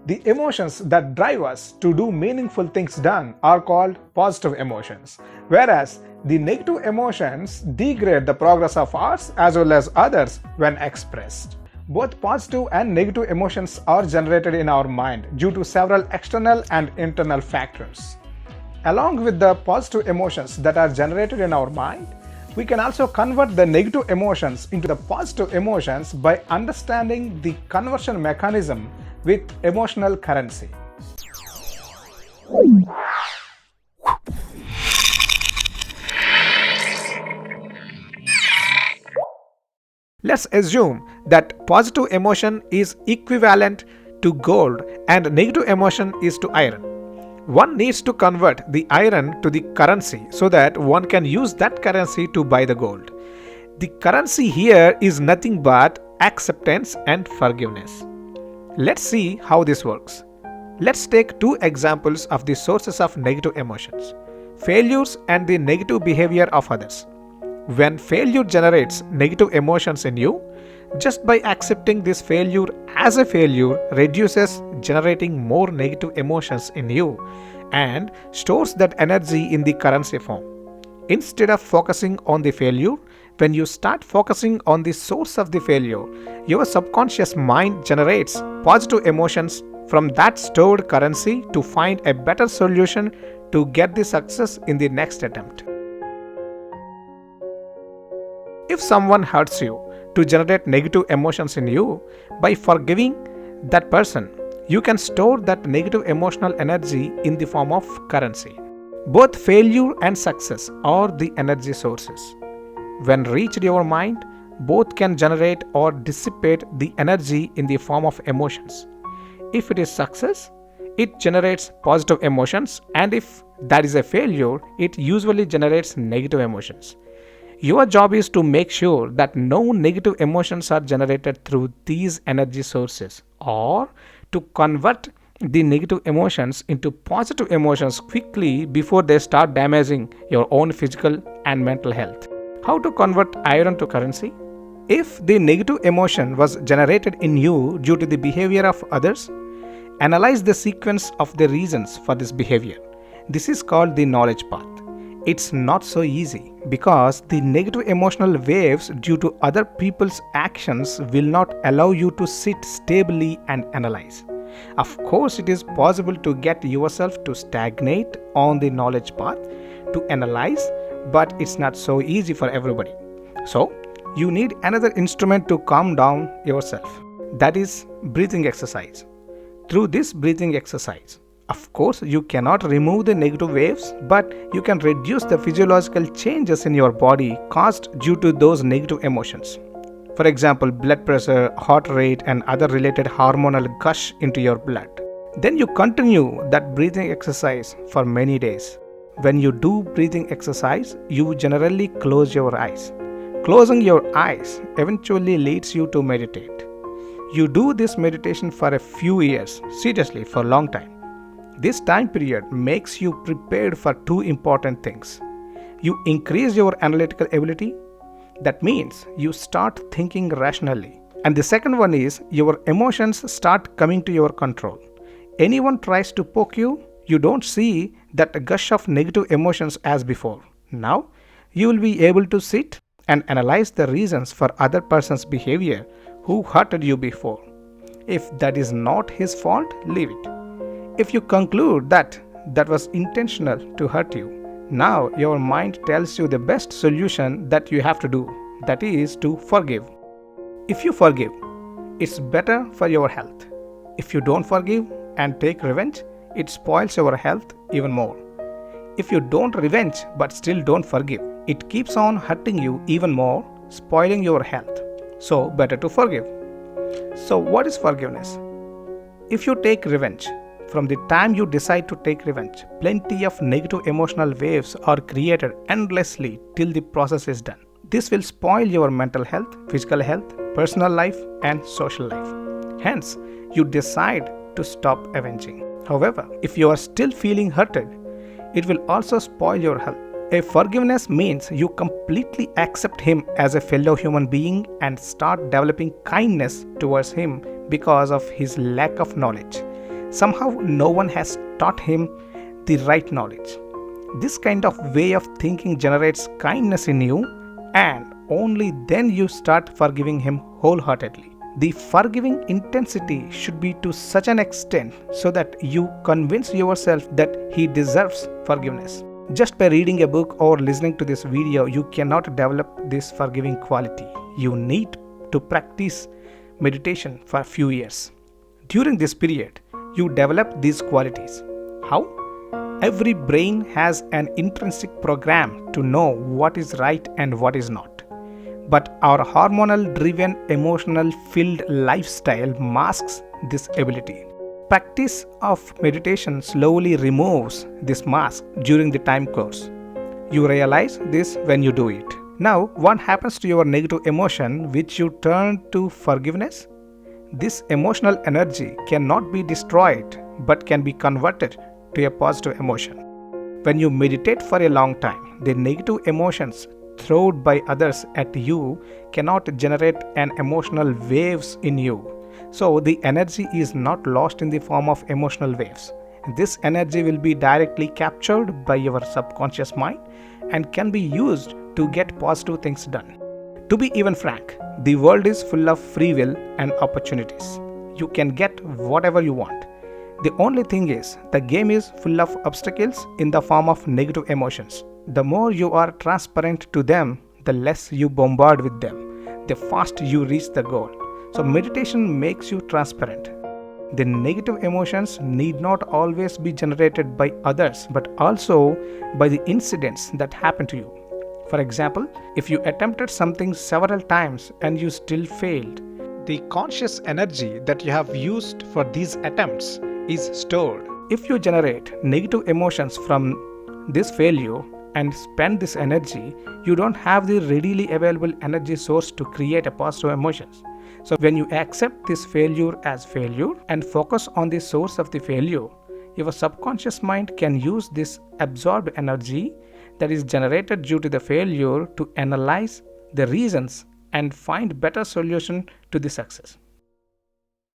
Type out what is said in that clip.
The emotions that drive us to do meaningful things done are called positive emotions, whereas the negative emotions degrade the progress of ours as well as others when expressed. Both positive and negative emotions are generated in our mind due to several external and internal factors. Along with the positive emotions that are generated in our mind, we can also convert the negative emotions into the positive emotions by understanding the conversion mechanism with emotional currency. Let's assume that positive emotion is equivalent to gold and negative emotion is to iron. One needs to convert the iron to the currency so that one can use that currency to buy the gold. The currency here is nothing but acceptance and forgiveness. Let's see how this works. Let's take two examples of the sources of negative emotions: failures and the negative behavior of others. When failure generates negative emotions in you, just by accepting this failure as a failure reduces generating more negative emotions in you and stores that energy in the currency form. Instead of focusing on the failure, when you start focusing on the source of the failure, your subconscious mind generates positive emotions from that stored currency to find a better solution to get the success in the next attempt. If someone hurts you, to generate negative emotions in you, by forgiving that person, you can store that negative emotional energy in the form of currency. Both failure and success are the energy sources. When reached your mind, both can generate or dissipate the energy in the form of emotions. If it is success, it generates positive emotions, and if that is a failure, it usually generates negative emotions. Your job is to make sure that no negative emotions are generated through these energy sources, or to convert the negative emotions into positive emotions quickly before they start damaging your own physical and mental health. How to convert iron to currency? If the negative emotion was generated in you due to the behavior of others, analyze the sequence of the reasons for this behavior. This is called the knowledge path. It's not so easy because the negative emotional waves due to other people's actions will not allow you to sit stably and analyze. Of course, it is possible to get yourself to stagnate on the knowledge path to analyze, but it's not so easy for everybody. So, you need another instrument to calm down yourself. That is breathing exercise. Through this breathing exercise, of course, you cannot remove the negative waves, but you can reduce the physiological changes in your body caused due to those negative emotions. For example, blood pressure, heart rate, and other related hormonal gush into your blood. Then you continue that breathing exercise for many days. When you do breathing exercise, you generally close your eyes. Closing your eyes eventually leads you to meditate. You do this meditation for a few years, seriously, for a long time. This time period makes you prepared for two important things. You increase your analytical ability. That means you start thinking rationally. And the second one is your emotions start coming to your control. Anyone tries to poke you, you don't see that gush of negative emotions as before. Now, you will be able to sit and analyze the reasons for other person's behavior who hurted you before. If that is not his fault, leave it. If you conclude that was intentional to hurt you, now your mind tells you the best solution that you have to do, that is to forgive. If you forgive, it's better for your health. If you don't forgive and take revenge, it spoils your health even more. If you don't revenge but still don't forgive, it keeps on hurting you even more, spoiling your health. So better to forgive. So what is forgiveness? If you take revenge, from the time you decide to take revenge, plenty of negative emotional waves are created endlessly till the process is done. This will spoil your mental health, physical health, personal life, and social life. Hence, you decide to stop avenging. However, if you are still feeling hurted, it will also spoil your health. A forgiveness means you completely accept him as a fellow human being and start developing kindness towards him because of his lack of knowledge. Somehow, no one has taught him the right knowledge. This kind of way of thinking generates kindness in you, and only then you start forgiving him wholeheartedly. The forgiving intensity should be to such an extent so that you convince yourself that he deserves forgiveness. Just by reading a book or listening to this video, you cannot develop this forgiving quality. You need to practice meditation for a few years. During this period, you develop these qualities. How? Every brain has an intrinsic program to know what is right and what is not. But our hormonal-driven, emotional-filled lifestyle masks this ability. Practice of meditation slowly removes this mask during the time course. You realize this when you do it. Now, what happens to your negative emotion which you turn to forgiveness? This emotional energy cannot be destroyed but can be converted to a positive emotion. When you meditate for a long time, the negative emotions thrown by others at you cannot generate an emotional waves in you. So the energy is not lost in the form of emotional waves. This energy will be directly captured by your subconscious mind and can be used to get positive things done. To be even frank, the world is full of free will and opportunities. You can get whatever you want. The only thing is, the game is full of obstacles in the form of negative emotions. The more you are transparent to them, the less you bombard with them, the faster you reach the goal. So meditation makes you transparent. The negative emotions need not always be generated by others, but also by the incidents that happen to you. For example, if you attempted something several times and you still failed, the conscious energy that you have used for these attempts is stored. If you generate negative emotions from this failure and spend this energy, you don't have the readily available energy source to create a positive emotions. So when you accept this failure as failure and focus on the source of the failure, your subconscious mind can use this absorbed energy that is generated due to the failure to analyze the reasons and find better solution to the success.